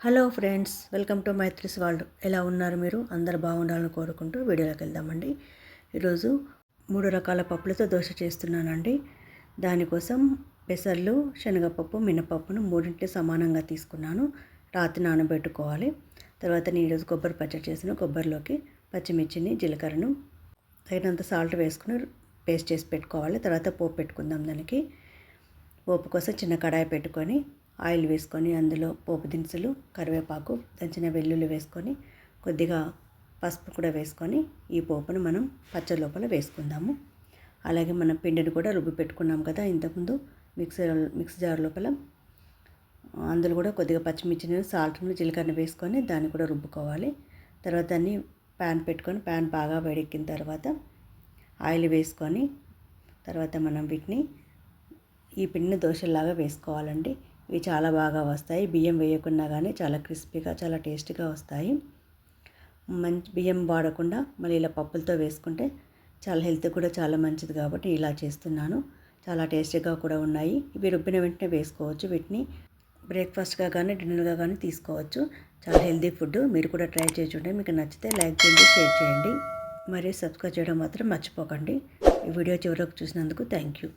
Hello friends, welcome to Maithri's world. ఎలా ఉన్నారు మీరు? అందరు బాగుండాలని కోరుకుంటూ వీడియోలోకి వెళ్దామండి. ఈరోజు 3 రకాల పప్పులతో దోశ చేస్తున్నానండి. దానికోసం పెసర్లు, శనగపప్పు, మినపప్పును మూడింటిని సమానంగా తీసుకున్నాను. రాత్రి నానబెట్టుకోవాలి. తర్వాత నేను ఈరోజు కొబ్బరి పచ్చడి చేసిన కొబ్బరిలోకి పచ్చిమిర్చిని, జీలకర్రను తగినంత సాల్ట్ వేసుకుని పేస్ట్ చేసి పెట్టుకోవాలి. తర్వాత పోపు పెట్టుకుందాం. దానికి పోపు కోసం చిన్న కడాయి పెట్టుకొని ఆయిల్ వేసుకొని అందులో పోపు దినుసులు, కరివేపాకు, దంచిన వెల్లుల్లి వేసుకొని కొద్దిగా పసుపు కూడా వేసుకొని ఈ పోపును మనం పచ్చడి లోపల వేసుకుందాము. అలాగే మనం పిండిని కూడా రుబ్బి పెట్టుకున్నాం కదా ఇంతకుముందు మిక్సీ జార్ లోపల, అందులో కూడా కొద్దిగా పచ్చిమిర్చిని, సాల్ట్ను, జీలకర్ర వేసుకొని దాన్ని కూడా రుబ్బుకోవాలి. తర్వాత దాన్ని ప్యాన్ పెట్టుకొని ప్యాన్ బాగా వేడెక్కిన తర్వాత ఆయిల్ వేసుకొని తర్వాత మనం వీటిని ఈ పిండిని దోశలాగా వేసుకోవాలండి. ఇవి చాలా బాగా వస్తాయి. బియ్యం వేయకుండా కానీ చాలా క్రిస్పీగా, చాలా టేస్టీగా వస్తాయి. మంచి బియ్యం వాడకుండా మళ్ళీ ఇలా పప్పులతో వేసుకుంటే చాలా హెల్త్ కూడా చాలా మంచిది కాబట్టి ఇలా చేస్తున్నాను. చాలా టేస్టీగా కూడా ఉన్నాయి. ఇవి రుబ్బిన వెంటనే వేసుకోవచ్చు. వీటిని బ్రేక్ఫాస్ట్గా కానీ డిన్నర్గా కానీ తీసుకోవచ్చు. చాలా హెల్తీ ఫుడ్. మీరు కూడా ట్రై చేసి చూడండి. మీకు నచ్చితే లైక్ చేయండి, షేర్ చేయండి, మరియు సబ్స్క్రైబ్ చేయడం మాత్రం మర్చిపోకండి. ఈ వీడియో చివరకు చూసినందుకు థ్యాంక్ యూ.